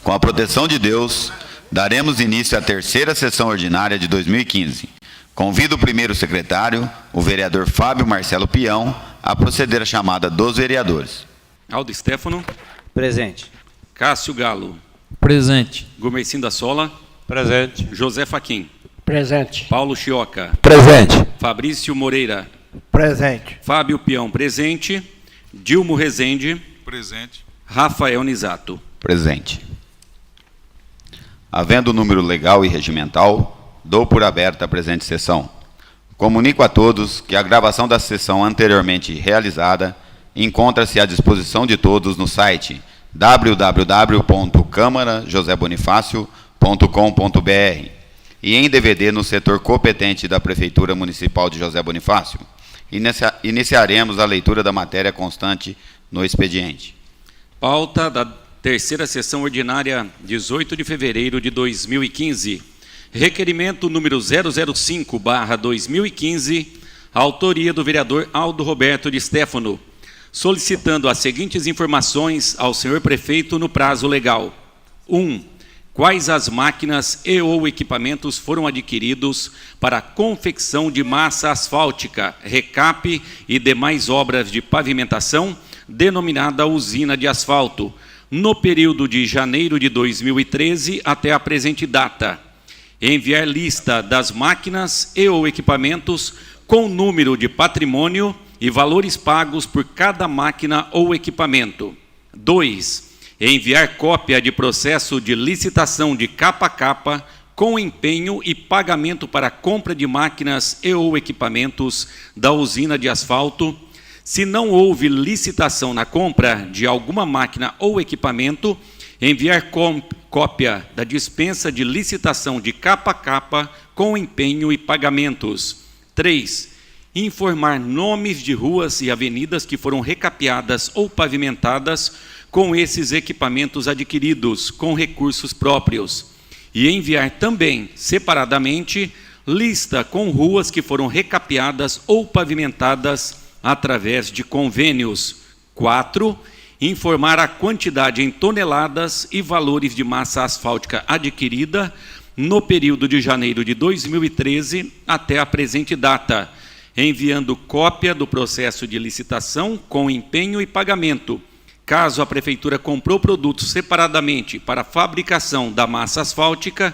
Com a proteção de Deus, daremos início à terceira sessão ordinária de 2015. Convido o primeiro secretário, o vereador Fábio Marcelo Pião, a proceder à chamada dos vereadores. Aldo Stefano. Presente. Cássio Galo. Presente. Gomercindo da Sola. Presente. José Faquim. Presente. Paulo Chioca. Presente. Fabrício Moreira. Presente. Fábio Pião, presente. Dilmo Rezende. Presente. Rafael Nisato. Presente. Havendo número legal e regimental, dou por aberta a presente sessão. Comunico a todos que a gravação da sessão anteriormente realizada encontra-se à disposição de todos no site www.câmarajosebonifacio.com.br e em DVD no setor competente da Prefeitura Municipal de José Bonifácio. Iniciaremos a leitura da matéria constante no expediente. Pauta da terceira sessão ordinária, 18 de fevereiro de 2015. Requerimento número 005/2015, autoria do vereador Aldo Roberto de Stefano, solicitando as seguintes informações ao senhor prefeito no prazo legal. 1. Quais as máquinas e ou equipamentos foram adquiridos para a confecção de massa asfáltica, recape e demais obras de pavimentação, denominada usina de asfalto, no período de janeiro de 2013 até a presente data. Enviar lista das máquinas e ou equipamentos com número de patrimônio e valores pagos por cada máquina ou equipamento. 2. Enviar cópia de processo de licitação de capa a capa com empenho e pagamento para compra de máquinas e ou equipamentos da usina de asfalto. Se não houve licitação na compra de alguma máquina ou equipamento, enviar cópia da dispensa de licitação de capa a capa com empenho e pagamentos. 3. Informar nomes de ruas e avenidas que foram recapeadas ou pavimentadas com esses equipamentos adquiridos com recursos próprios. E enviar também, separadamente, lista com ruas que foram recapeadas ou pavimentadas através de convênios. 4. Informar a quantidade em toneladas e valores de massa asfáltica adquirida no período de janeiro de 2013 até a presente data, enviando cópia do processo de licitação com empenho e pagamento. Caso a Prefeitura comprou produtos separadamente para a fabricação da massa asfáltica,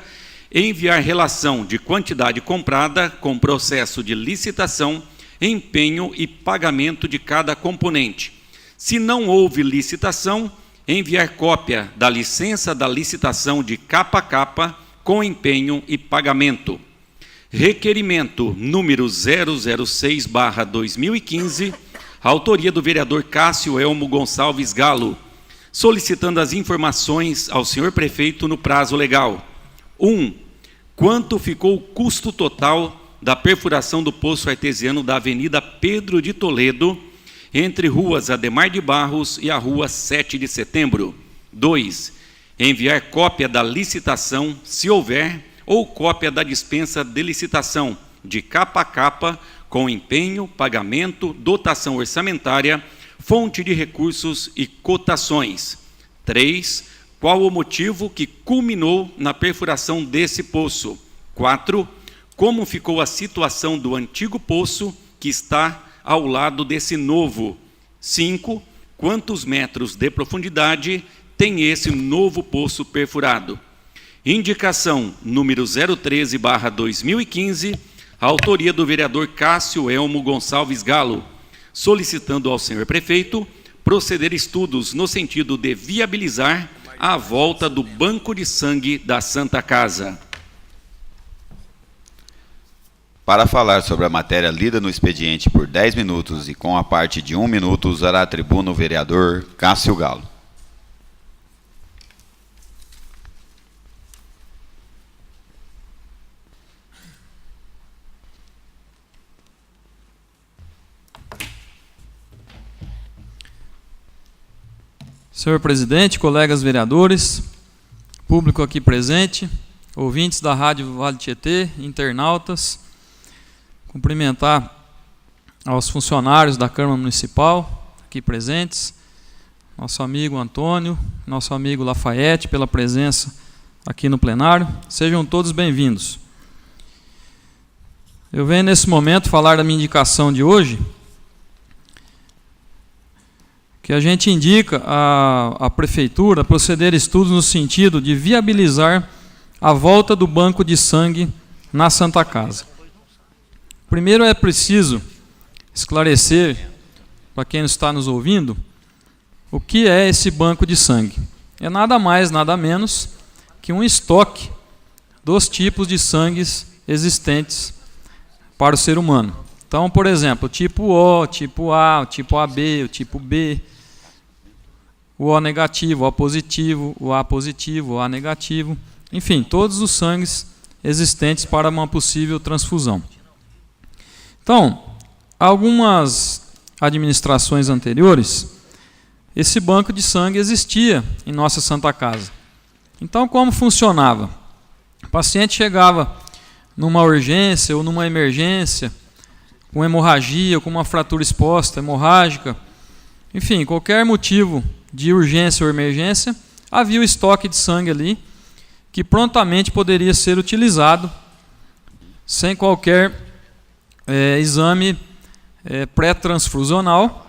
enviar relação de quantidade comprada com processo de licitação, empenho e pagamento de cada componente. Se não houve licitação, enviar cópia da licença da licitação de capa a capa com empenho e pagamento. Requerimento número 006/2015, autoria do vereador Cássio Elmo Gonçalves Galo, solicitando as informações ao senhor prefeito no prazo legal. 1. Quanto ficou o custo total da perfuração do poço artesiano da Avenida Pedro de Toledo, entre ruas Ademar de Barros e a rua 7 de Setembro. 2. Enviar cópia da licitação, se houver, ou cópia da dispensa de licitação, de capa a capa, com empenho, pagamento, dotação orçamentária, fonte de recursos e cotações. 3. Qual o motivo que culminou na perfuração desse poço? 4. Como ficou a situação do antigo poço que está ao lado desse novo? 5. Quantos metros de profundidade tem esse novo poço perfurado? Indicação número 013/2015, autoria do vereador Cássio Elmo Gonçalves Galo, solicitando ao senhor prefeito proceder estudos no sentido de viabilizar a volta do banco de sangue da Santa Casa. Para falar sobre a matéria lida no expediente por 10 minutos e com a parte de 1 minuto, usará a tribuna o vereador Cássio Galo. Senhor presidente, colegas vereadores, público aqui presente, ouvintes da Rádio Vale Tietê, internautas, cumprimentar aos funcionários da Câmara Municipal aqui presentes, nosso amigo Antônio, nosso amigo Lafayette, pela presença aqui no plenário. Sejam todos bem-vindos. Eu venho nesse momento falar da minha indicação de hoje, que a gente indica a Prefeitura a proceder a estudos no sentido de viabilizar a volta do banco de sangue na Santa Casa. Primeiro é preciso esclarecer, para quem está nos ouvindo, o que é esse banco de sangue. É nada mais, nada menos que um estoque dos tipos de sangues existentes para o ser humano. Então, por exemplo, o tipo O, o tipo A, o tipo AB, o tipo B, o O negativo, o O positivo, o A positivo, o A negativo, enfim, todos os sangues existentes para uma possível transfusão. Então, algumas administrações anteriores, esse banco de sangue existia em nossa Santa Casa. Então, como funcionava? O paciente chegava numa urgência ou numa emergência, com hemorragia, ou com uma fratura exposta, hemorrágica, enfim, qualquer motivo de urgência ou emergência, havia o estoque de sangue ali, que prontamente poderia ser utilizado sem qualquer exame pré-transfusional,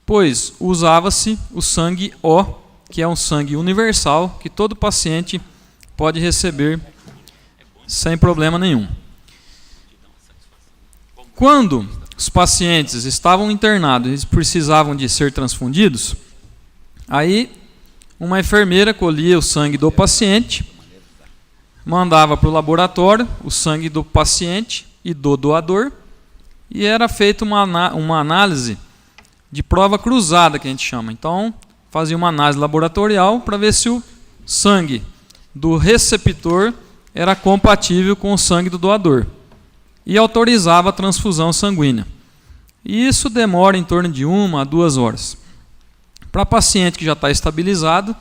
pois usava-se o sangue O, que é um sangue universal, que todo paciente pode receber sem problema nenhum. Quando os pacientes estavam internados e precisavam de ser transfundidos, aí uma enfermeira colhia o sangue do paciente, mandava para o laboratório o sangue do paciente e do doador, e era feita uma análise de prova cruzada, que a gente chama. Então, fazia uma análise laboratorial para ver se o sangue do receptor era compatível com o sangue do doador, e autorizava a transfusão sanguínea. E isso demora em torno de 1 a 2 horas. Para paciente que já está estabilizado,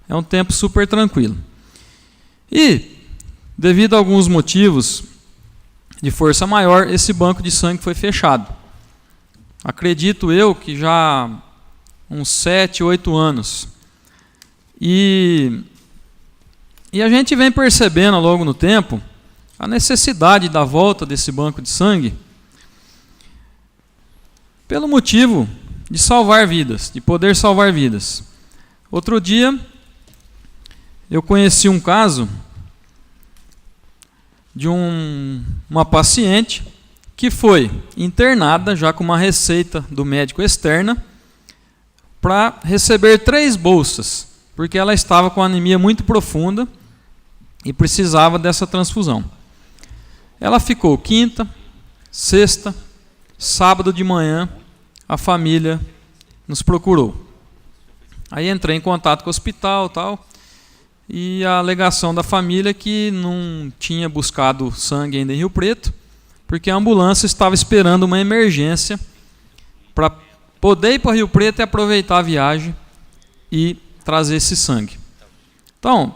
é um tempo super tranquilo. E, devido a alguns motivos de força maior, esse banco de sangue foi fechado. Acredito eu que já uns 7, 8 anos. E a gente vem percebendo ao longo do tempo a necessidade da volta desse banco de sangue pelo motivo de salvar vidas, de poder salvar vidas. Outro dia, eu conheci um caso de uma paciente que foi internada, já com uma receita do médico externa, para receber 3 bolsas, porque ela estava com anemia muito profunda e precisava dessa transfusão. Ela ficou quinta, sexta, sábado de manhã, a família nos procurou. Aí entrei em contato com o hospital, e a alegação da família é que não tinha buscado sangue ainda em Rio Preto, porque a ambulância estava esperando uma emergência para poder ir para Rio Preto e aproveitar a viagem e trazer esse sangue. Então,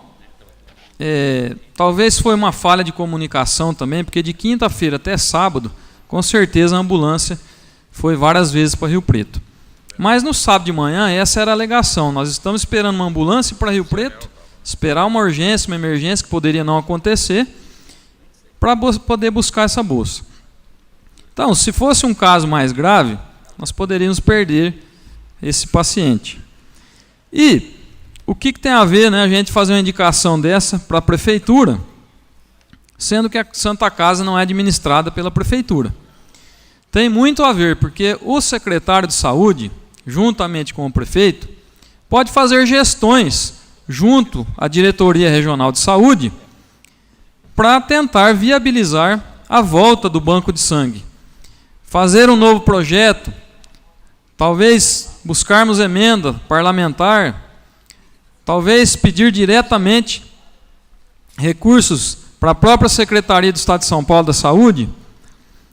talvez foi uma falha de comunicação também, porque de quinta-feira até sábado, com certeza a ambulância foi várias vezes para Rio Preto. Mas no sábado de manhã, essa era a alegação. Nós estamos esperando uma ambulância para Rio Preto, esperar uma urgência, uma emergência que poderia não acontecer, para poder buscar essa bolsa. Então, se fosse um caso mais grave, nós poderíamos perder esse paciente. E o que tem a ver, a gente fazer uma indicação dessa para a Prefeitura, sendo que a Santa Casa não é administrada pela Prefeitura? Tem muito a ver, porque o secretário de Saúde, juntamente com o prefeito, pode fazer gestões junto à Diretoria Regional de Saúde para tentar viabilizar a volta do banco de sangue. Fazer um novo projeto, talvez buscarmos emenda parlamentar, talvez pedir diretamente recursos para a própria Secretaria do Estado de São Paulo da Saúde,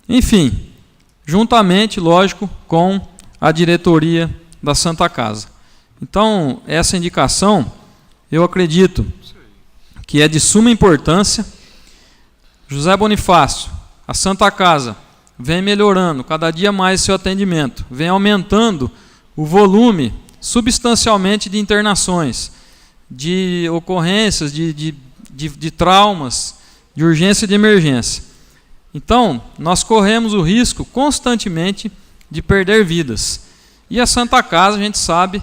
enfim, juntamente, lógico, com a diretoria da Santa Casa. Então, essa indicação, eu acredito que é de suma importância. José Bonifácio, a Santa Casa vem melhorando cada dia mais seu atendimento, vem aumentando o volume substancialmente de internações, de ocorrências, de traumas, de urgência e de emergência. Então, nós corremos o risco constantemente de perder vidas. E a Santa Casa, a gente sabe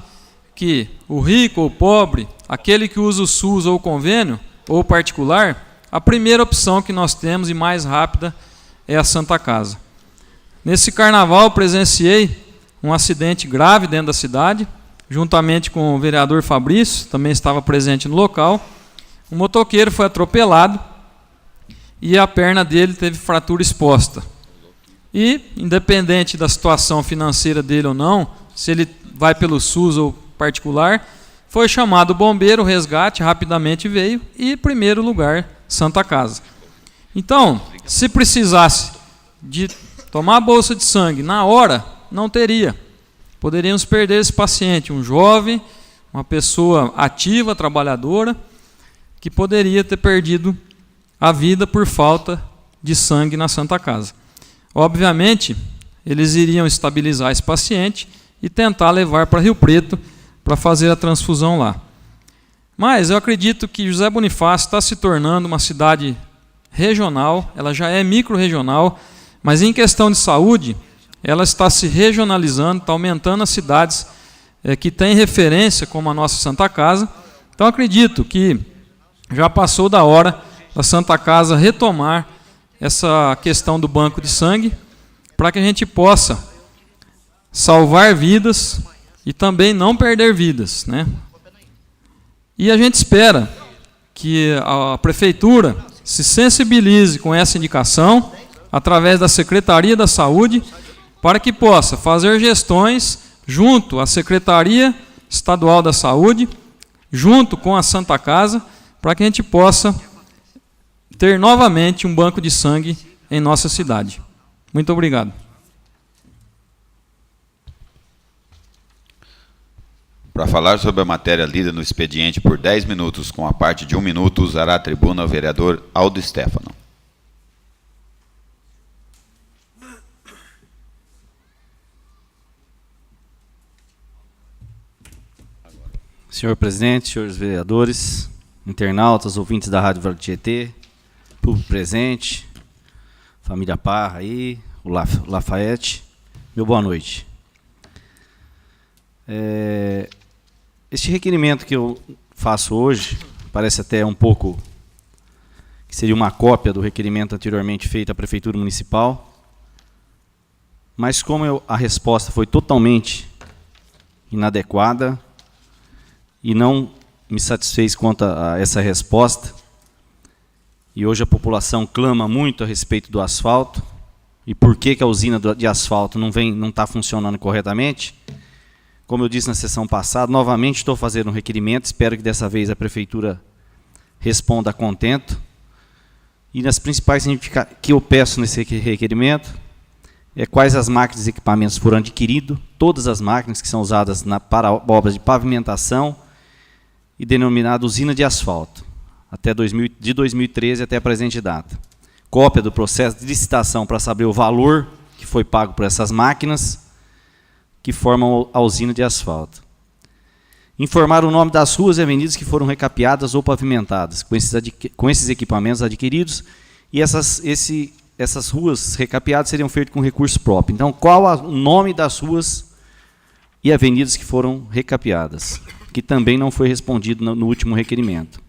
que o rico ou o pobre, aquele que usa o SUS ou o convênio, ou o particular, a primeira opção que nós temos e mais rápida é a Santa Casa. Nesse carnaval, presenciei um acidente grave dentro da cidade, juntamente com o vereador Fabrício, também estava presente no local. O motoqueiro foi atropelado e a perna dele teve fratura exposta. E, independente da situação financeira dele ou não, se ele vai pelo SUS ou particular, foi chamado o bombeiro, o resgate rapidamente veio e, em primeiro lugar, Santa Casa. Então, se precisasse de tomar a bolsa de sangue na hora, não teria. Poderíamos perder esse paciente, um jovem, uma pessoa ativa, trabalhadora, que poderia ter perdido a vida por falta de sangue na Santa Casa. Obviamente, eles iriam estabilizar esse paciente e tentar levar para Rio Preto para fazer a transfusão lá. Mas eu acredito que José Bonifácio está se tornando uma cidade regional, ela já é micro-regional, mas em questão de saúde, ela está se regionalizando, está aumentando as cidades que têm referência, como a nossa Santa Casa. Então acredito que já passou da hora da Santa Casa retomar essa questão do banco de sangue, para que a gente possa salvar vidas e também não perder vidas, né? E a gente espera que a Prefeitura se sensibilize com essa indicação, através da Secretaria da Saúde, para que possa fazer gestões junto à Secretaria Estadual da Saúde, junto com a Santa Casa, para que a gente possa ter novamente um banco de sangue em nossa cidade. Muito obrigado. Para falar sobre a matéria lida no expediente por 10 minutos, com a parte de 1 minuto, usará a tribuna o vereador Aldo Stefano. Senhor presidente, senhores vereadores, internautas, ouvintes da Rádio Vale do Tietê, público presente, família Parra aí, o Lafayette, meu boa noite. Este requerimento que eu faço hoje, parece até um pouco que seria uma cópia do requerimento anteriormente feito à Prefeitura Municipal, mas como a resposta foi totalmente inadequada e não me satisfez quanto a essa resposta, e hoje a população clama muito a respeito do asfalto, e por que a usina de asfalto não está funcionando corretamente. Como eu disse na sessão passada, novamente estou fazendo um requerimento, espero que dessa vez a Prefeitura responda a contento. E nas principais que eu peço nesse requerimento, quais as máquinas e equipamentos foram adquiridos, todas as máquinas que são usadas para obras de pavimentação e denominada usina de asfalto, de 2013 até a presente data. Cópia do processo de licitação para saber o valor que foi pago por essas máquinas que formam a usina de asfalto. Informar o nome das ruas e avenidas que foram recapeadas ou pavimentadas com esses equipamentos adquiridos, e essas ruas recapeadas seriam feitas com recurso próprio. Então, qual o nome das ruas e avenidas que foram recapeadas, que também não foi respondido no último requerimento.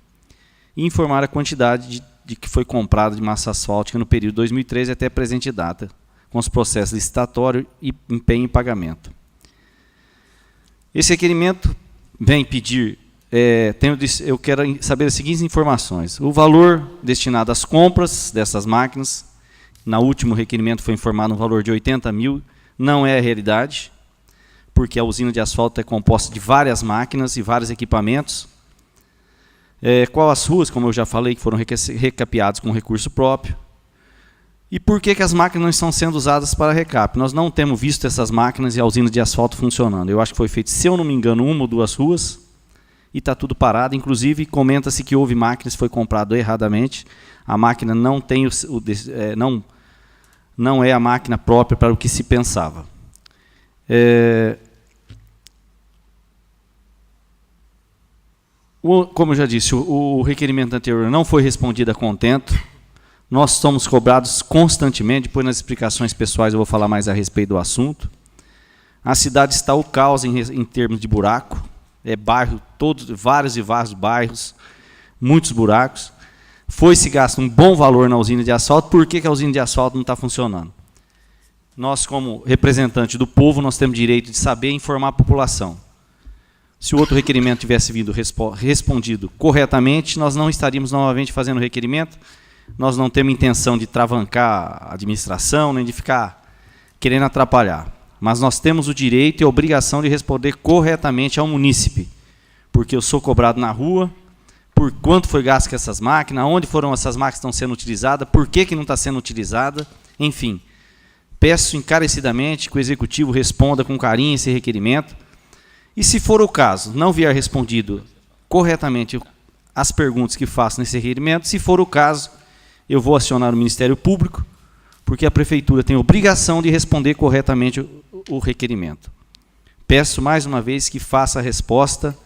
E informar a quantidade de que foi comprada de massa asfáltica no período 2013 até a presente data, com os processos licitatório e empenho em pagamento. Esse requerimento vem pedir, eu quero saber as seguintes informações. O valor destinado às compras dessas máquinas, no último requerimento foi informado um valor de 80 mil, não é a realidade, porque a usina de asfalto é composta de várias máquinas e vários equipamentos. Qual as ruas, como eu já falei, que foram recapeadas com recurso próprio. E por que as máquinas não estão sendo usadas para recap? Nós não temos visto essas máquinas e a usina de asfalto funcionando. Eu acho que foi feito, se eu não me engano, 1 ou 2 ruas, e está tudo parado. Inclusive, comenta-se que houve máquinas que foi comprado erradamente. A máquina não tem não é a máquina própria para o que se pensava. Como eu já disse, o requerimento anterior não foi respondido a contento. Nós somos cobrados constantemente. Depois, nas explicações pessoais, eu vou falar mais a respeito do assunto. A cidade está o caos em termos de buraco. Bairro, vários e vários bairros, muitos buracos. Foi-se gasto um bom valor na usina de asfalto. Por que a usina de asfalto não está funcionando? Nós, como representantes do povo, nós temos direito de saber e informar a população. Se o outro requerimento tivesse vindo respondido corretamente, nós não estaríamos novamente fazendo o requerimento. Nós não temos intenção de travancar a administração, nem de ficar querendo atrapalhar. Mas nós temos o direito e a obrigação de responder corretamente ao munícipe. Porque eu sou cobrado na rua, por quanto foi gasto com essas máquinas, onde foram essas máquinas que estão sendo utilizadas, por que não está sendo utilizada, enfim. Peço encarecidamente que o Executivo responda com carinho esse requerimento. E, se for o caso, não vier respondido corretamente as perguntas que faço nesse requerimento, se for o caso, eu vou acionar o Ministério Público, porque a Prefeitura tem obrigação de responder corretamente o requerimento. Peço mais uma vez que faça a resposta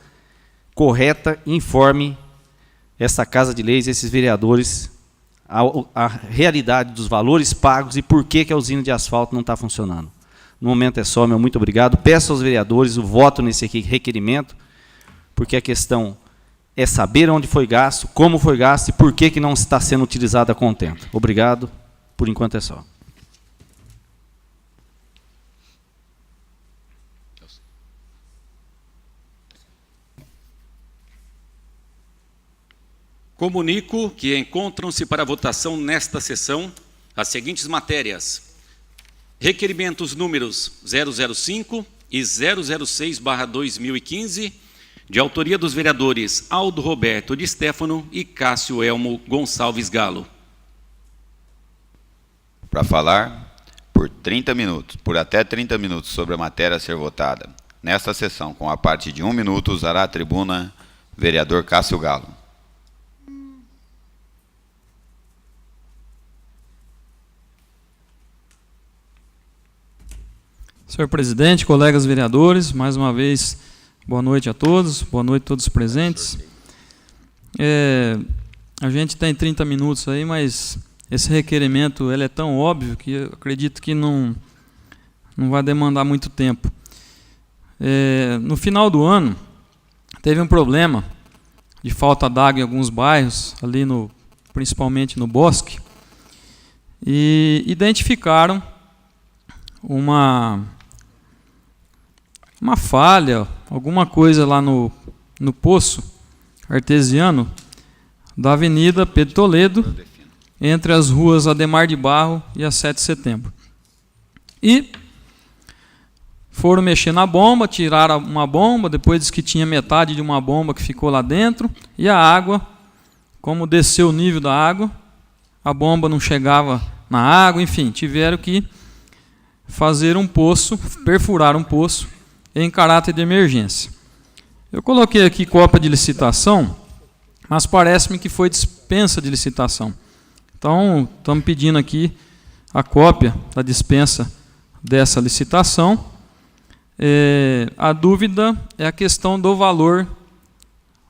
correta e informe essa Casa de Leis, esses vereadores, a realidade dos valores pagos e por que a usina de asfalto não está funcionando. No momento é só, meu muito obrigado. Peço aos vereadores o voto nesse requerimento, porque a questão é saber onde foi gasto, como foi gasto e por que não está sendo utilizado a contento. Obrigado. Por enquanto é só. Comunico que encontram-se para votação nesta sessão as seguintes matérias: requerimentos números 005 e 006/2015, de autoria dos vereadores Aldo Roberto de Stefano e Cássio Elmo Gonçalves Galo. Para falar por até 30 minutos sobre a matéria a ser votada nesta sessão, com a parte de 1 minuto, usará a tribuna vereador Cássio Galo. Senhor presidente, colegas vereadores, mais uma vez, boa noite a todos, boa noite a todos os presentes. A gente tem 30 minutos aí, mas esse requerimento ele é tão óbvio que eu acredito que não vai demandar muito tempo. No final do ano, teve um problema de falta d'água em alguns bairros, ali principalmente no Bosque, e identificaram uma falha, alguma coisa lá no poço artesiano da Avenida Pedro Toledo, entre as ruas Ademar de Barro e a 7 de Setembro. E foram mexer na bomba, tiraram uma bomba, depois disse que tinha metade de uma bomba que ficou lá dentro, e a água, como desceu o nível da água, a bomba não chegava na água, enfim, tiveram que fazer um poço, perfurar um poço em caráter de emergência. Eu coloquei aqui cópia de licitação, mas parece-me que foi dispensa de licitação. Então, estamos pedindo aqui a cópia da dispensa dessa licitação. A dúvida é a questão do valor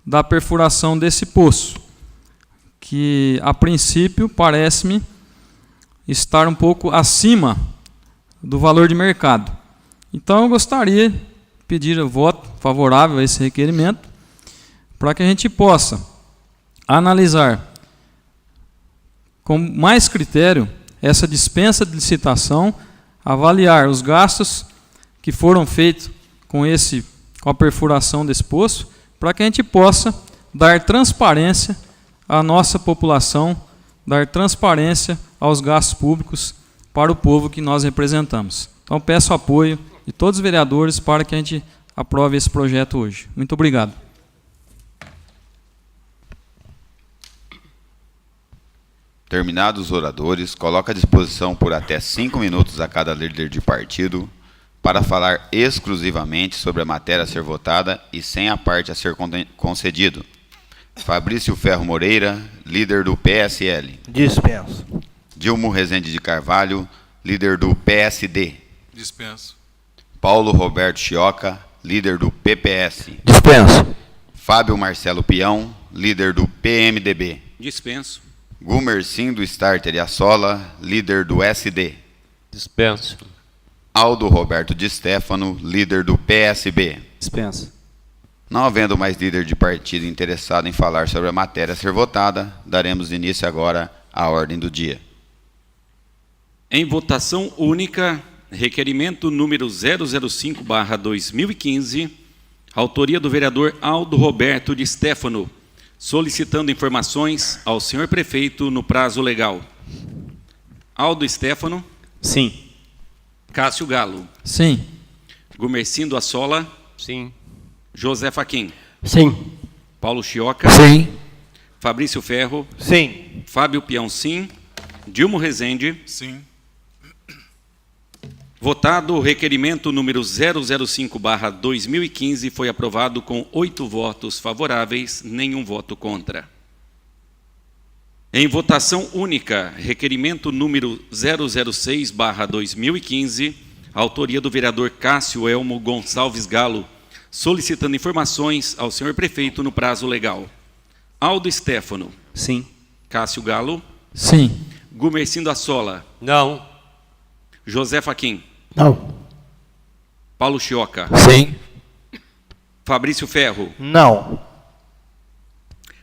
da perfuração desse poço, que a princípio parece-me estar um pouco acima do valor de mercado. Então eu gostaria de pedir o voto favorável a esse requerimento, para que a gente possa analisar com mais critério essa dispensa de licitação, avaliar os gastos que foram feitos com a perfuração desse poço, para que a gente possa dar transparência à nossa população, dar transparência aos gastos públicos para o povo que nós representamos. Então peço apoio de todos os vereadores para que a gente aprove esse projeto hoje. Muito obrigado. Terminados os oradores, coloco à disposição por até 5 minutos a cada líder de partido para falar exclusivamente sobre a matéria a ser votada e sem a parte a ser concedido. Fabrício Ferro Moreira, líder do PSL. Dispenso. Dilmo Rezende de Carvalho, líder do PSD. Dispenso. Paulo Roberto Chioca, líder do PPS. Dispenso. Fábio Marcelo Peão, líder do PMDB. Dispenso. Gumercindo do Starter e Assola, líder do SD. Dispenso. Aldo Roberto de Stefano, líder do PSB. Dispensa. Não havendo mais líder de partido interessado em falar sobre a matéria a ser votada, daremos início agora à ordem do dia. Em votação única, requerimento número 005/2015, autoria do vereador Aldo Roberto de Stefano, solicitando informações ao senhor prefeito no prazo legal. Aldo Stefano. Sim. Cássio Galo. Sim. Gumercindo Assola. Sim. José Fachin. Sim. Paulo Chioca. Sim. Fabrício Ferro. Sim. Fábio Peão, sim. Dilmo Rezende. Sim. Votado o requerimento número 005/2015, foi aprovado com 8 votos favoráveis, nenhum voto contra. Em votação única, requerimento número 006/2015, autoria do vereador Cássio Elmo Gonçalves Galo, solicitando informações ao senhor prefeito no prazo legal. Aldo Stefano. Sim. Cássio Galo. Sim. Gumercindo Assola. Não. José Fachin. Não. Paulo Chioca. Sim. Fabrício Ferro. Não.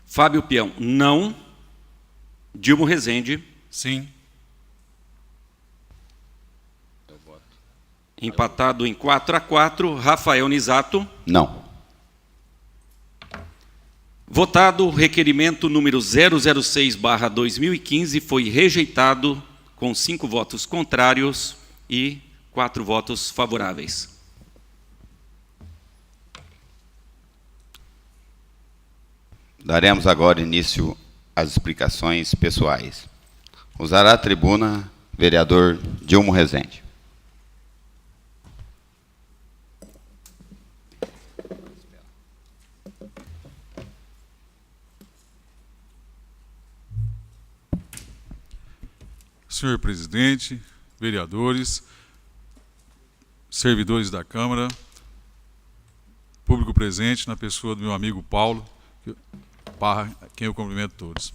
Fábio Peão, não. Dilmo Rezende. Sim. Empatado em 4-4. Rafael Nisato. Não. Votado o requerimento número 006/2015, foi rejeitado com 5 votos contrários e 4 votos favoráveis. Daremos agora início às explicações pessoais. Usará a tribuna vereador Dilmo Rezende. Senhor presidente, vereadores, servidores da Câmara, público presente, na pessoa do meu amigo Paulo, Parra, quem eu cumprimento todos.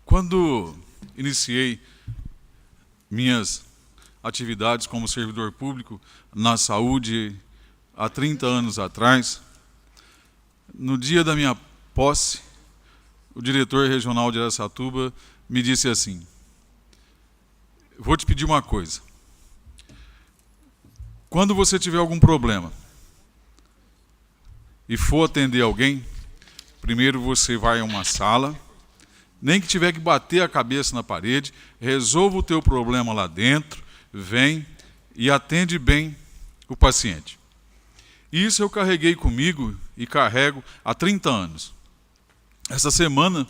Quando iniciei minhas atividades como servidor público na saúde há 30 anos atrás, no dia da minha posse, o diretor regional de Araçatuba me disse assim: vou te pedir uma coisa. Quando você tiver algum problema e for atender alguém, primeiro você vai a uma sala, nem que tiver que bater a cabeça na parede, resolva o teu problema lá dentro, vem e atende bem o paciente. Isso eu carreguei comigo e carrego há 30 anos. Essa semana,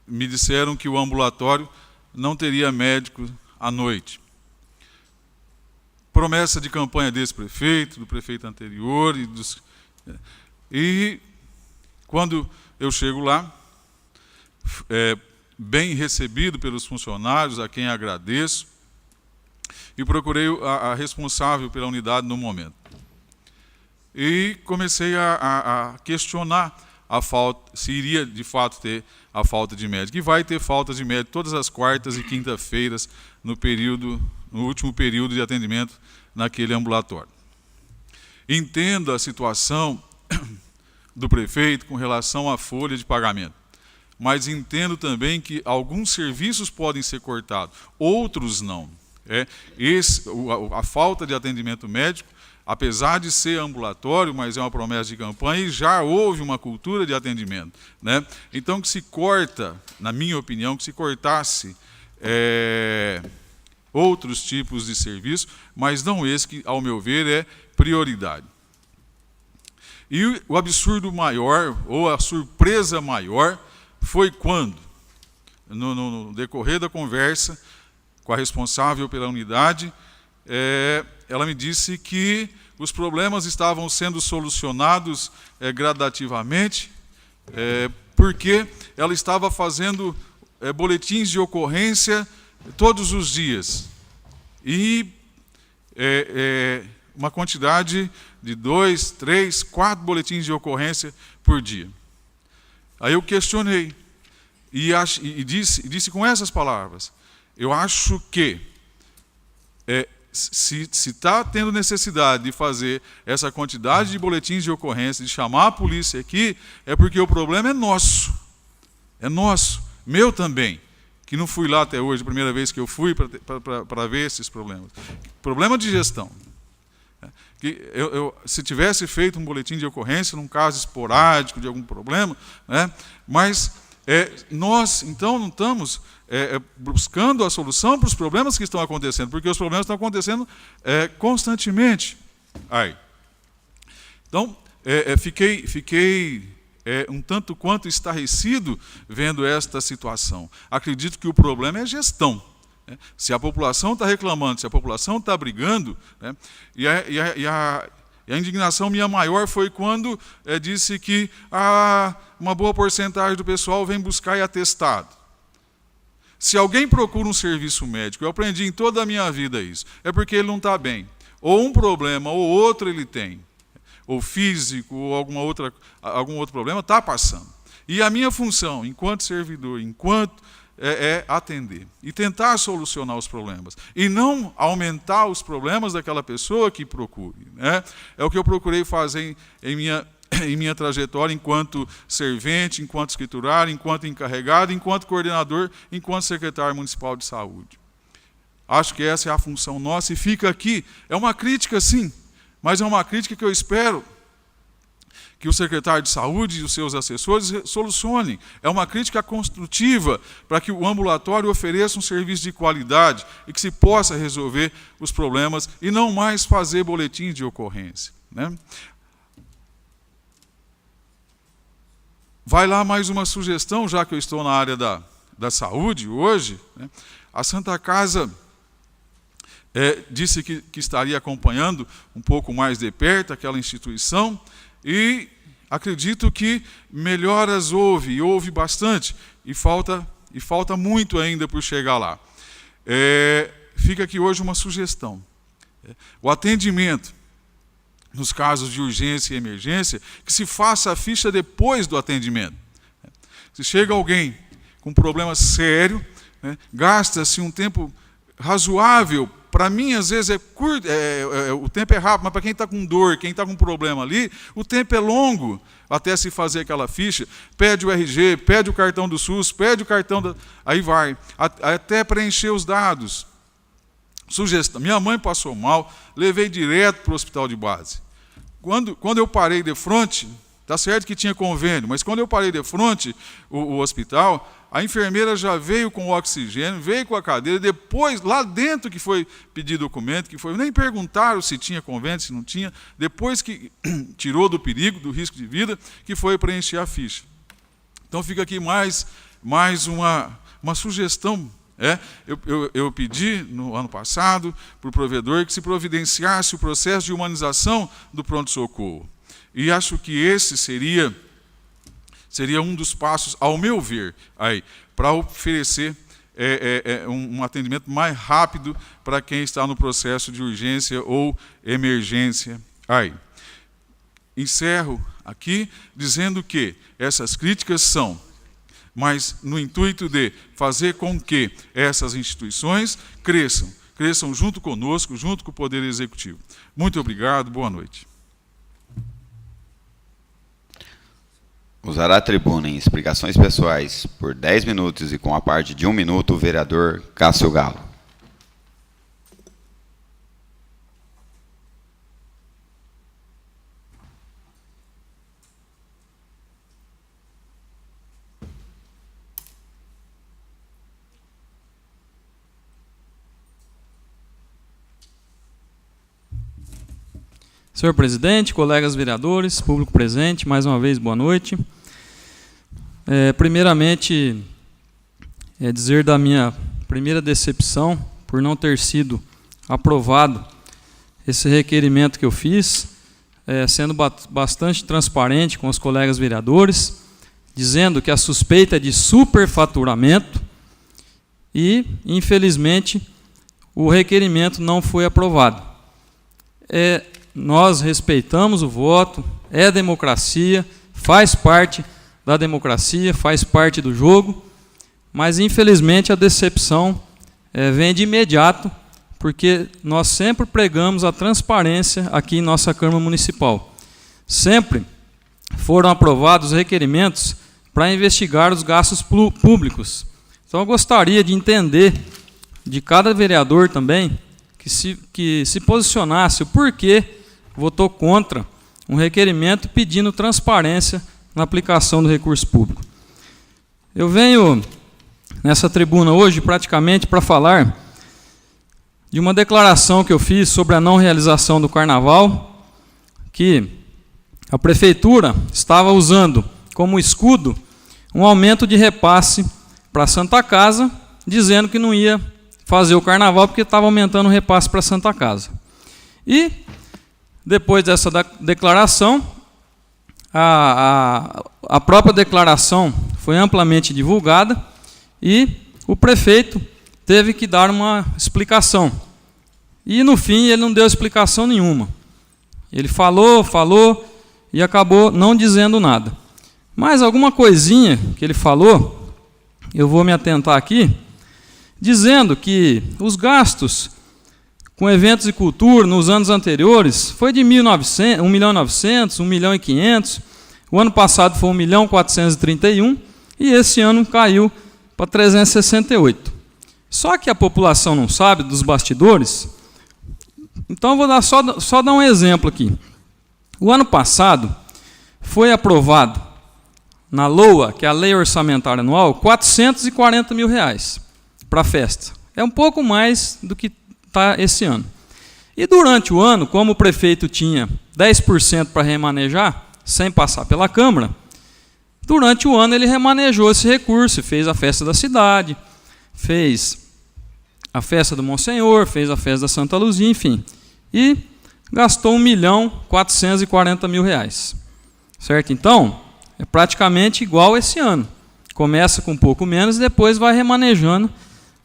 me disseram que o ambulatório não teria médico à noite. Promessa de campanha desse prefeito, do prefeito anterior. E quando eu chego lá, bem recebido pelos funcionários, a quem agradeço, e procurei a responsável pela unidade no momento. E comecei a questionar a falta, se iria de fato ter a falta de médico. E vai ter falta de médico todas as quartas e quinta-feiras no último período de atendimento naquele ambulatório. Entendo a situação do prefeito com relação à folha de pagamento, mas entendo também que alguns serviços podem ser cortados, outros não. A falta de atendimento médico, apesar de ser ambulatório, mas é uma promessa de campanha, e já houve uma cultura de atendimento, né? Então, que se corta, na minha opinião, que se cortasse outros tipos de serviço, mas não esse que, ao meu ver, é prioridade. E o absurdo maior, ou a surpresa maior, foi quando, no decorrer da conversa com a responsável pela unidade, ela me disse que os problemas estavam sendo solucionados gradativamente, porque ela estava fazendo boletins de ocorrência todos os dias. E uma quantidade de 2, 3, 4 boletins de ocorrência por dia. Aí eu questionei e disse com essas palavras: eu acho que se está tendo necessidade de fazer essa quantidade de boletins de ocorrência, de chamar a polícia aqui, é porque o problema é nosso, meu também, que não fui lá até hoje, a primeira vez que eu fui para ver esses problemas. Problema de gestão. Se tivesse feito um boletim de ocorrência num caso esporádico de algum problema, né, mas nós, então, não estamos buscando a solução para os problemas que estão acontecendo, porque os problemas estão acontecendo constantemente. Então, fiquei um tanto quanto estarrecido vendo esta situação. Acredito que o problema é gestão. Se a população está reclamando, se a população está brigando, né, e a indignação minha maior foi quando disse que uma boa porcentagem do pessoal vem buscar atestado. Se alguém procura um serviço médico, eu aprendi em toda a minha vida isso, é porque ele não está bem. Ou um problema, ou outro ele tem. Ou físico, ou algum outro problema, está passando. E a minha função, enquanto servidor, é atender e tentar solucionar os problemas. E não aumentar os problemas daquela pessoa que procure. Né? É o que eu procurei fazer em minha trajetória enquanto servente, enquanto escriturário, enquanto encarregado, enquanto coordenador, enquanto secretário municipal de saúde. Acho que essa é a função nossa e fica aqui. É uma crítica, sim, mas é uma crítica que eu espero que o secretário de saúde e os seus assessores solucionem. É uma crítica construtiva para que o ambulatório ofereça um serviço de qualidade e que se possa resolver os problemas e não mais fazer boletins de ocorrência. Né? Vai lá mais uma sugestão, já que eu estou na área da saúde hoje. Né? A Santa Casa disse que estaria acompanhando um pouco mais de perto aquela instituição, e acredito que melhoras houve bastante, e falta muito ainda por chegar lá. Fica aqui hoje uma sugestão. O atendimento nos casos de urgência e emergência, que se faça a ficha depois do atendimento. Se chega alguém com um problema sério, né, gasta-se um tempo razoável. Para mim, às vezes, é curto, o tempo é rápido, mas para quem está com dor, quem está com problema ali, o tempo é longo até se fazer aquela ficha. Pede o RG, pede o cartão do SUS, pede o cartão aí vai, até preencher os dados. Sugestão: minha mãe passou mal, levei direto para o hospital de base. Quando eu parei de frente, está certo que tinha convênio, mas quando eu parei de frente o hospital, a enfermeira já veio com o oxigênio, veio com a cadeira, depois, lá dentro que foi pedir documento, nem perguntaram se tinha convênio, se não tinha, depois que tirou do perigo, do risco de vida, que foi preencher a ficha. Então fica aqui mais uma sugestão. Eu pedi, no ano passado, para o provedor que se providenciasse o processo de humanização do pronto-socorro. E acho que esse seria um dos passos, ao meu ver, para oferecer um atendimento mais rápido para quem está no processo de urgência ou emergência. Encerro aqui dizendo que essas críticas são, mas no intuito de fazer com que essas instituições cresçam junto conosco, junto com o Poder Executivo. Muito obrigado, boa noite. Usará a tribuna em explicações pessoais por 10 minutos e com a parte de 1 minuto o vereador Cássio Galo. Senhor presidente, colegas vereadores, público presente, mais uma vez, boa noite. Primeiramente, dizer da minha primeira decepção por não ter sido aprovado esse requerimento que eu fiz, sendo bastante transparente com os colegas vereadores, dizendo que a suspeita é de superfaturamento e, infelizmente, o requerimento não foi aprovado. nós respeitamos o voto, é democracia, faz parte da democracia, faz parte do jogo, mas infelizmente a decepção vem de imediato, porque nós sempre pregamos a transparência aqui em nossa Câmara Municipal. Sempre foram aprovados requerimentos para investigar os gastos públicos. Então eu gostaria de entender de cada vereador também que se posicionasse o porquê votou contra um requerimento pedindo transparência na aplicação do recurso público. Eu venho nessa tribuna hoje praticamente para falar de uma declaração que eu fiz sobre a não realização do carnaval, que a prefeitura estava usando como escudo um aumento de repasse para a Santa Casa, dizendo que não ia fazer o carnaval porque estava aumentando o repasse para a Santa Casa. E, depois dessa declaração, a própria declaração foi amplamente divulgada e o prefeito teve que dar uma explicação. E, no fim, ele não deu explicação nenhuma. Ele falou e acabou não dizendo nada. Mas alguma coisinha que ele falou, eu vou me atentar aqui, dizendo que os gastos com eventos de cultura nos anos anteriores foi de 1.900.000, 1.900.000, 1.500.000. O ano passado foi 1.431.000 e esse ano caiu para 368. Só que a população não sabe dos bastidores. Então eu vou só dar um exemplo aqui. O ano passado foi aprovado na LOA, que é a Lei Orçamentária Anual, R$440 mil para a festa. É um pouco mais do que está esse ano. E durante o ano, como o prefeito tinha 10% para remanejar, sem passar pela Câmara, durante o ano ele remanejou esse recurso, fez a festa da cidade, fez a festa do Monsenhor, fez a festa da Santa Luzia, enfim. E gastou R$1.440 mil. Certo? Então, é praticamente igual esse ano. Começa com um pouco menos e depois vai remanejando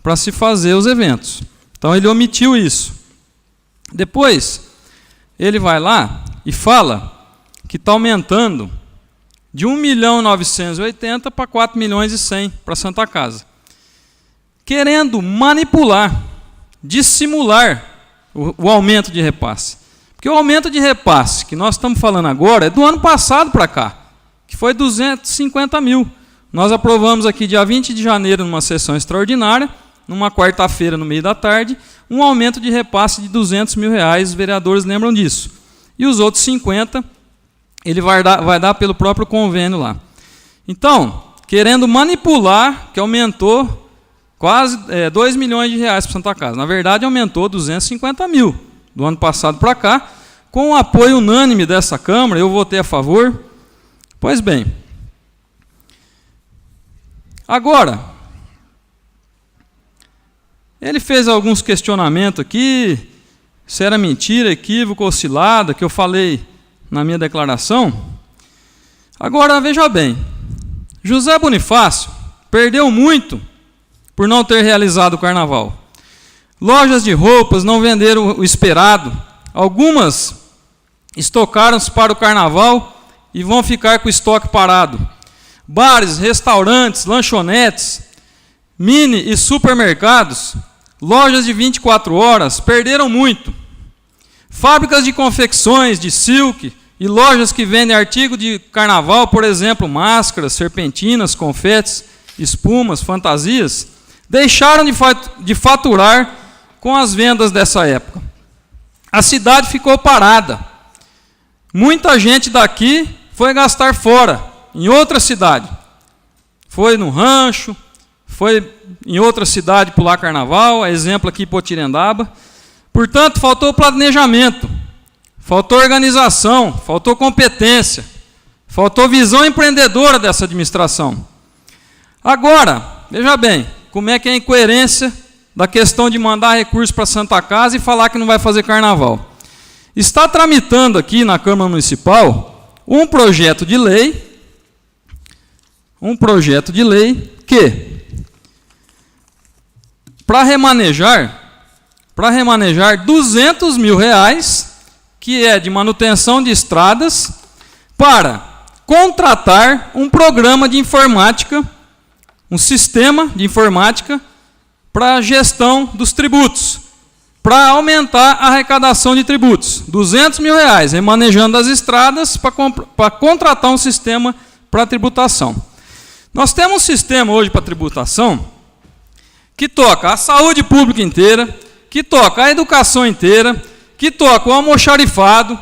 para se fazer os eventos. Então, ele omitiu isso. Depois, ele vai lá e fala que está aumentando de 1.980.000 para 4.100.000 para a Santa Casa. Querendo manipular, dissimular o aumento de repasse. Porque o aumento de repasse que nós estamos falando agora é do ano passado para cá, que foi 250 mil. Nós aprovamos aqui dia 20 de janeiro, numa sessão extraordinária, numa quarta-feira, no meio da tarde, um aumento de repasse de 200 mil reais, os vereadores lembram disso. E os outros 50, ele vai dar pelo próprio convênio lá. Então, querendo manipular, que aumentou quase 2 milhões de reais para Santa Casa. Na verdade, aumentou 250 mil do ano passado para cá, com o apoio unânime dessa Câmara, eu votei a favor. Pois bem, agora, ele fez alguns questionamentos aqui, se era mentira, equívoco ou cilada, que eu falei na minha declaração. Agora, veja bem, José Bonifácio perdeu muito por não ter realizado o carnaval. Lojas de roupas não venderam o esperado. Algumas estocaram-se para o carnaval e vão ficar com o estoque parado. Bares, restaurantes, lanchonetes, mini e supermercados, lojas de 24 horas perderam muito. Fábricas de confecções, de silk e lojas que vendem artigo de carnaval, por exemplo, máscaras, serpentinas, confetes, espumas, fantasias, deixaram de faturar com as vendas dessa época. A cidade ficou parada. Muita gente daqui foi gastar fora, em outra cidade. Foi no rancho, foi em outra cidade pular carnaval, exemplo aqui Potirendaba. Portanto, faltou planejamento, faltou organização, faltou competência, faltou visão empreendedora dessa administração. Agora, veja bem, como é que é a incoerência da questão de mandar recurso para a Santa Casa e falar que não vai fazer carnaval. Está tramitando aqui na Câmara Municipal um projeto de lei que, para remanejar 200 mil reais, que é de manutenção de estradas, para contratar um programa de informática, um sistema de informática para a gestão dos tributos, para aumentar a arrecadação de tributos. R$200 mil, remanejando as estradas para contratar um sistema para tributação. Nós temos um sistema hoje para tributação que toca a saúde pública inteira, que toca a educação inteira, que toca o almoxarifado,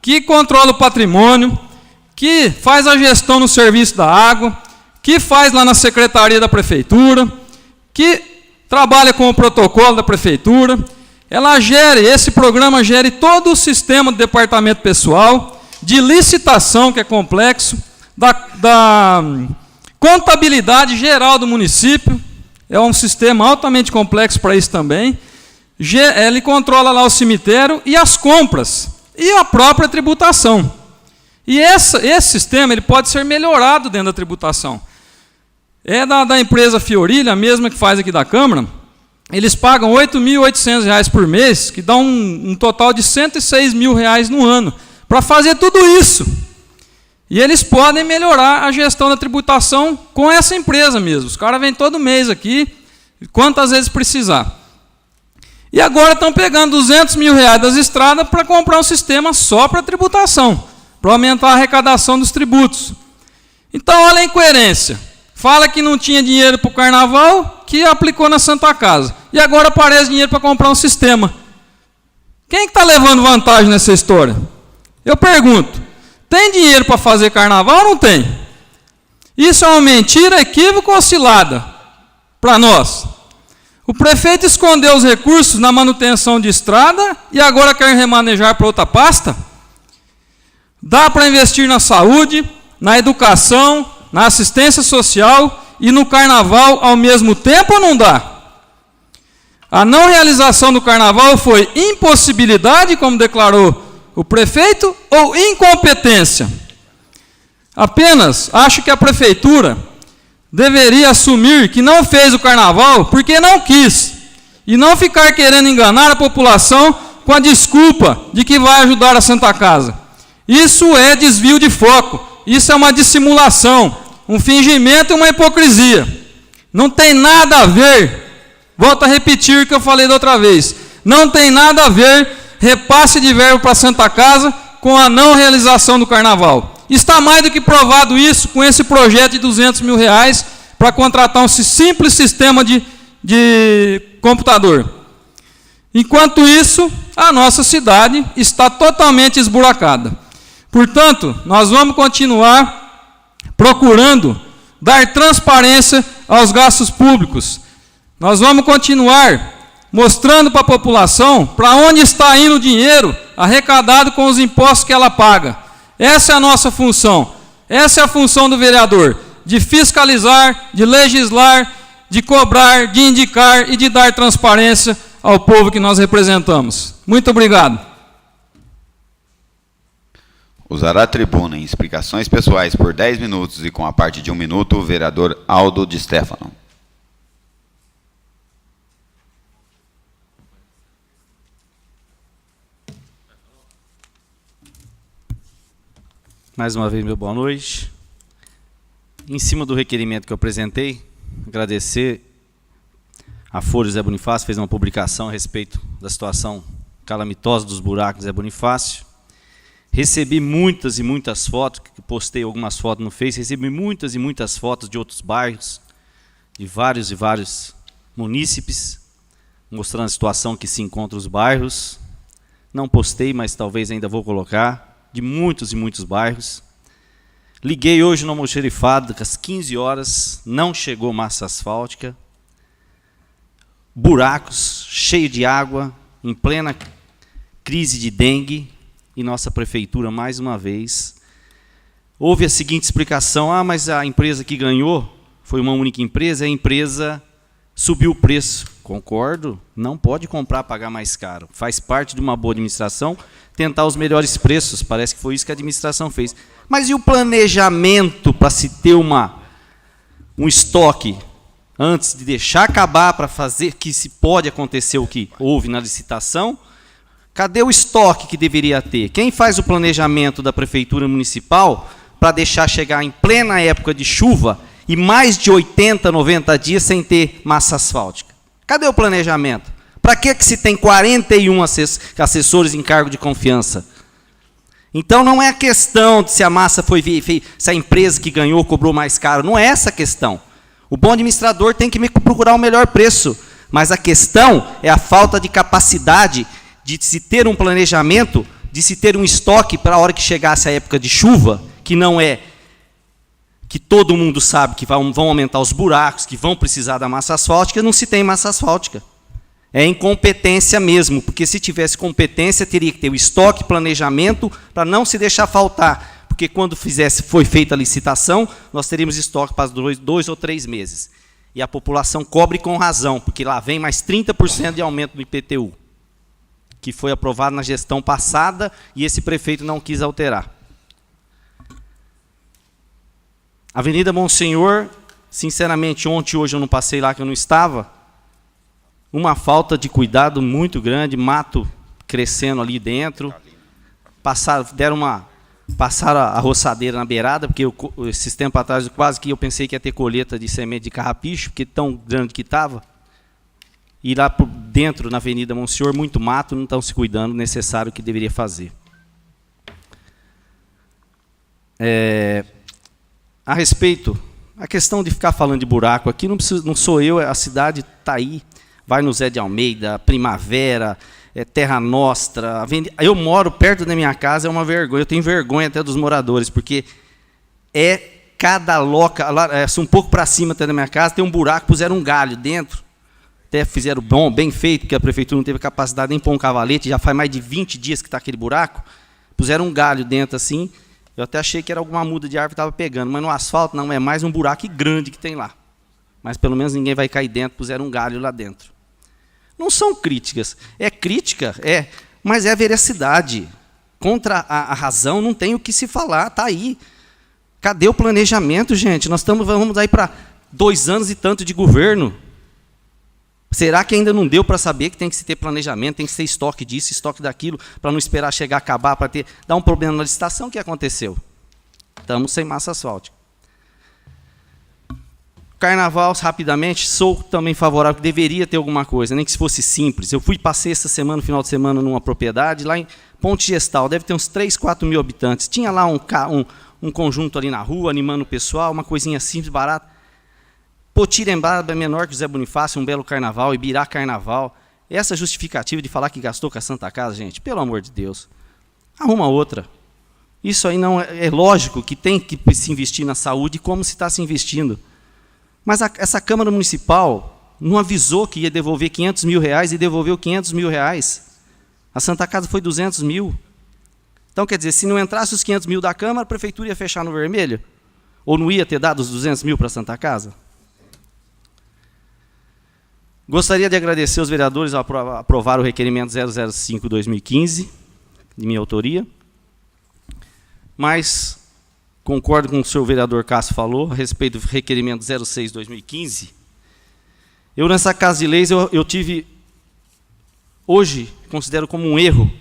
que controla o patrimônio, que faz a gestão no serviço da água, que faz lá na secretaria da prefeitura, que trabalha com o protocolo da prefeitura. Esse programa gere todo o sistema do departamento pessoal, de licitação, que é complexo, da contabilidade geral do município, é um sistema altamente complexo para isso também. Ele controla lá o cemitério e as compras, e a própria tributação. E esse sistema ele pode ser melhorado dentro da tributação. É da empresa Fiorilha, a mesma que faz aqui da Câmara. Eles pagam R$ 8.800 por mês, que dá um total de R$106 mil no ano, para fazer tudo isso. E eles podem melhorar a gestão da tributação com essa empresa mesmo. Os caras vêm todo mês aqui, quantas vezes precisar. E agora estão pegando R$200 mil das estradas para comprar um sistema só para tributação, para aumentar a arrecadação dos tributos. Então, olha a incoerência. Fala que não tinha dinheiro para o carnaval, que aplicou na Santa Casa. E agora aparece dinheiro para comprar um sistema. Quem está levando vantagem nessa história? Eu pergunto, tem dinheiro para fazer carnaval ou não tem? Isso é uma mentira, equívoco ou cilada para nós. O prefeito escondeu os recursos na manutenção de estrada e agora quer remanejar para outra pasta? Dá para investir na saúde, na educação, na assistência social e no carnaval ao mesmo tempo ou não dá? A não realização do carnaval foi impossibilidade, como declarou o prefeito, ou incompetência? Apenas acho que a prefeitura deveria assumir que não fez o carnaval porque não quis, e não ficar querendo enganar a população com a desculpa de que vai ajudar a Santa Casa. Isso é desvio de foco, isso é uma dissimulação, um fingimento e uma hipocrisia. Não tem nada a ver, volto a repetir o que eu falei da outra vez, não tem nada a ver repasse de verbo para a Santa Casa com a não realização do carnaval. Está mais do que provado isso com esse projeto de R$200 mil para contratar um simples sistema de computador. Enquanto isso, a nossa cidade está totalmente esburacada. Portanto, nós vamos continuar procurando dar transparência aos gastos públicos. Nós vamos continuar mostrando para a população para onde está indo o dinheiro arrecadado com os impostos que ela paga. Essa é a nossa função. Essa é a função do vereador, de fiscalizar, de legislar, de cobrar, de indicar e de dar transparência ao povo que nós representamos. Muito obrigado. Usará a tribuna em explicações pessoais por 10 minutos e com a parte de 1 minuto, o vereador Aldo de Stefano. Mais uma vez, meu boa noite. Em cima do requerimento que eu apresentei, agradecer a Folha Zé Bonifácio, fez uma publicação a respeito da situação calamitosa dos buracos Zé Bonifácio. Recebi muitas e muitas fotos, postei algumas fotos no Face, recebi muitas e muitas fotos de outros bairros, de vários e vários munícipes, mostrando a situação que se encontra os bairros. Não postei, mas talvez ainda vou colocar, de muitos e muitos bairros. Liguei hoje no almoxarifado, às 15 horas, não chegou massa asfáltica. Buracos, cheio de água, em plena crise de dengue, e nossa prefeitura, mais uma vez, houve a seguinte explicação: mas a empresa que ganhou foi uma única empresa, a empresa subiu o preço. Concordo, não pode comprar, pagar mais caro. Faz parte de uma boa administração tentar os melhores preços, parece que foi isso que a administração fez. Mas e o planejamento para se ter um estoque antes de deixar acabar para fazer que se pode acontecer o que houve na licitação? Cadê o estoque que deveria ter? Quem faz o planejamento da Prefeitura Municipal para deixar chegar em plena época de chuva e mais de 80, 90 dias sem ter massa asfáltica? Cadê o planejamento? Para que se tem 41 assessores em cargo de confiança? Então não é a questão de se a massa foi feita, se a empresa que ganhou cobrou mais caro, não é essa a questão. O bom administrador tem que procurar o melhor preço, mas a questão é a falta de capacidade de se ter um planejamento, de se ter um estoque para a hora que chegasse a época de chuva, que não é que todo mundo sabe que vão aumentar os buracos, que vão precisar da massa asfáltica, não se tem massa asfáltica. É incompetência mesmo, porque se tivesse competência, teria que ter o estoque, planejamento, para não se deixar faltar. Porque quando foi feita a licitação, nós teríamos estoque para 2 ou 3 meses. E a população cobre com razão, porque lá vem mais 30% de aumento do IPTU, que foi aprovado na gestão passada e esse prefeito não quis alterar. Avenida Monsenhor, sinceramente, ontem e hoje eu não passei lá, que eu não estava. Uma falta de cuidado muito grande, mato crescendo ali dentro. Passaram a roçadeira na beirada, porque esses tempos atrás quase que eu pensei que ia ter colheita de semente de carrapicho, porque tão grande que estava. E lá por dentro, na Avenida Monsenhor, muito mato, não estão se cuidando, necessário que deveria fazer. A respeito, a questão de ficar falando de buraco aqui, não sou eu, a cidade está aí, vai no Zé de Almeida, Primavera, Terra Nostra. Eu moro perto da minha casa, é uma vergonha, eu tenho vergonha até dos moradores, porque cada loca, um pouco para cima até da minha casa, tem um buraco, puseram um galho dentro, até fizeram bem feito, porque a prefeitura não teve capacidade nem pôr um cavalete, já faz mais de 20 dias que está aquele buraco, puseram um galho dentro assim, eu até achei que era alguma muda de árvore que estava pegando, mas no asfalto não, é mais um buraco grande que tem lá. Mas pelo menos ninguém vai cair dentro, puseram um galho lá dentro. Não são críticas, é crítica, mas é veracidade. Contra a razão não tem o que se falar, está aí. Cadê o planejamento, gente? Nós vamos aí para 2 anos e tanto de governo. Será que ainda não deu para saber que tem que se ter planejamento, tem que ter estoque disso, estoque daquilo, para não esperar chegar a acabar, para dar um problema na licitação? O que aconteceu? Estamos sem massa asfáltica. Carnaval, rapidamente, sou também favorável, que deveria ter alguma coisa, nem que se fosse simples. Eu passei essa semana, no final de semana, numa propriedade, lá em Ponte Gestal, deve ter uns 3, 4 mil habitantes. Tinha lá um conjunto ali na rua, animando o pessoal, uma coisinha simples, barata. Potirembaba é menor que o Zé Bonifácio, um belo carnaval, Ibirá carnaval. Essa justificativa de falar que gastou com a Santa Casa, gente, pelo amor de Deus, arruma outra. Isso aí não é lógico que tem que se investir na saúde, como se está se investindo. Mas essa Câmara Municipal não avisou que ia devolver R$500 mil e devolveu R$500 mil. A Santa Casa foi 200 mil. Então, quer dizer, se não entrasse os 500 mil da Câmara, a Prefeitura ia fechar no vermelho? Ou não ia ter dado os 200 mil para a Santa Casa? Gostaria de agradecer aos vereadores a aprovar o requerimento 005/2015, de minha autoria. Mas concordo com o senhor vereador Cássio falou, a respeito do requerimento 06/2015. Eu, nessa Casa de Leis, eu tive, hoje, considero como um erro,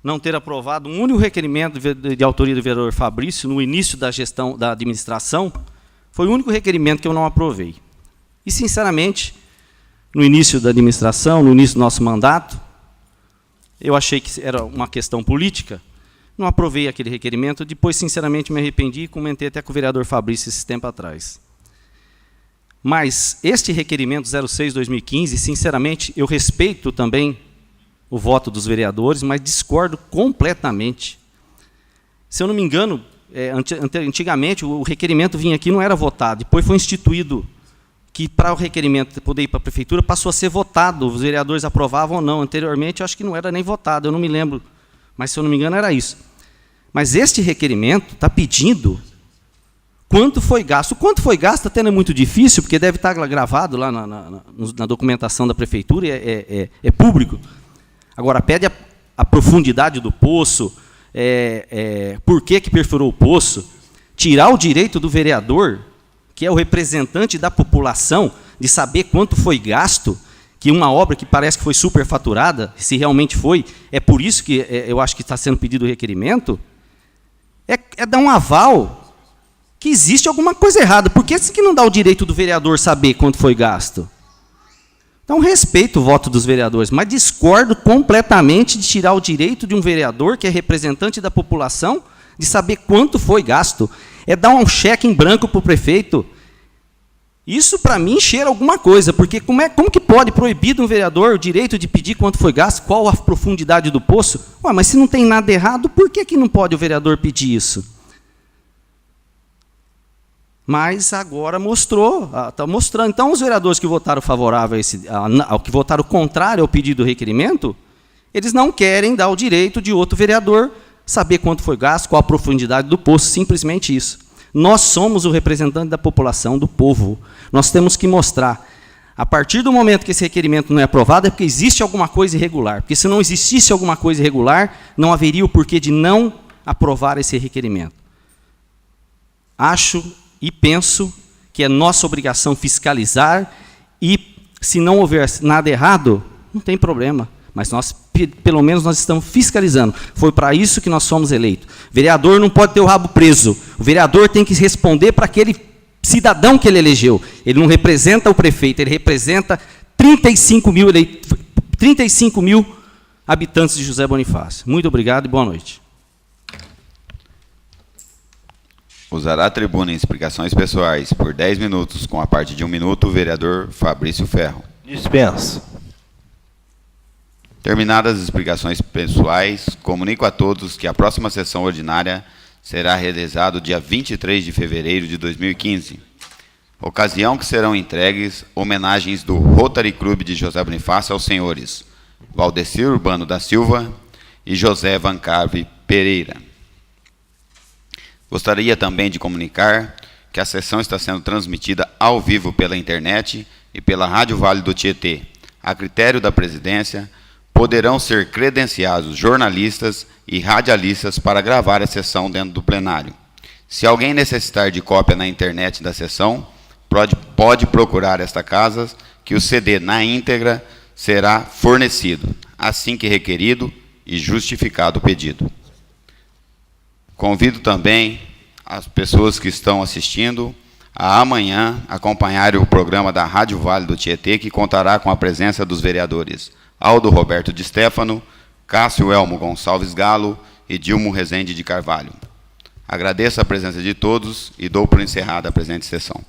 não ter aprovado um único requerimento de autoria do vereador Fabrício, no início da gestão da administração, foi o único requerimento que eu não aprovei. E, sinceramente, no início da administração, no início do nosso mandato, eu achei que era uma questão política, não aprovei aquele requerimento, depois, sinceramente, me arrependi e comentei até com o vereador Fabrício esse tempo atrás. Mas este requerimento 06/2015, sinceramente, eu respeito também o voto dos vereadores, mas discordo completamente. Se eu não me engano, antigamente o requerimento vinha aqui, não era votado, depois foi instituído que para o requerimento poder ir para a prefeitura passou a ser votado, os vereadores aprovavam ou não. Anteriormente, eu acho que não era nem votado, eu não me lembro, mas se eu não me engano era isso. Mas este requerimento está pedindo quanto foi gasto. O quanto foi gasto até não é muito difícil, porque deve estar gravado lá na documentação da prefeitura, é público. Agora, pede a profundidade do poço, por que perfurou o poço, tirar o direito do vereador, que é o representante da população, de saber quanto foi gasto, que uma obra que parece que foi superfaturada, se realmente foi, é por isso que eu acho que está sendo pedido o requerimento, é dar um aval que existe alguma coisa errada. Por que que não dá o direito do vereador saber quanto foi gasto? Então, respeito o voto dos vereadores, mas discordo completamente de tirar o direito de um vereador, que é representante da população, de saber quanto foi gasto. É dar um cheque em branco para o prefeito. Isso, para mim, cheira alguma coisa, porque como que pode proibir de um vereador o direito de pedir quanto foi gasto, qual a profundidade do poço? Ué, mas se não tem nada errado, por que não pode o vereador pedir isso? Mas agora mostrou, está mostrando. Então, os vereadores que votaram favorável que votaram contrário ao pedido do requerimento, eles não querem dar o direito de outro vereador saber quanto foi gasto, qual a profundidade do poço, simplesmente isso. Nós somos o representante da população, do povo. Nós temos que mostrar. A partir do momento que esse requerimento não é aprovado, é porque existe alguma coisa irregular. Porque se não existisse alguma coisa irregular, não haveria o porquê de não aprovar esse requerimento. Acho e penso que é nossa obrigação fiscalizar e, se não houver nada errado, não tem problema. Mas nós, pelo menos, nós estamos fiscalizando. Foi para isso que nós fomos eleitos. O vereador não pode ter o rabo preso. O vereador tem que responder para aquele cidadão que ele elegeu. Ele não representa o prefeito, ele representa 35 mil habitantes de José Bonifácio. Muito obrigado e boa noite. Usará a tribuna em explicações pessoais por 10 minutos, com a parte de 1 minuto, o vereador Fabrício Ferro. Dispensa. Terminadas as explicações pessoais, comunico a todos que a próxima sessão ordinária será realizada dia 23 de fevereiro de 2015, ocasião que serão entregues homenagens do Rotary Clube de José Bonifácio aos senhores Valdecir Urbano da Silva e José Vancave Pereira. Gostaria também de comunicar que a sessão está sendo transmitida ao vivo pela internet e pela Rádio Vale do Tietê. A critério da presidência, poderão ser credenciados jornalistas e radialistas para gravar a sessão dentro do plenário. Se alguém necessitar de cópia na internet da sessão, pode procurar esta casa, que o CD na íntegra será fornecido, assim que requerido e justificado o pedido. Convido também as pessoas que estão assistindo a amanhã acompanharem o programa da Rádio Vale do Tietê, que contará com a presença dos vereadores Aldo Roberto de Stefano, Cássio Elmo Gonçalves Galo e Dilmo Rezende de Carvalho. Agradeço a presença de todos e dou por encerrada a presente sessão.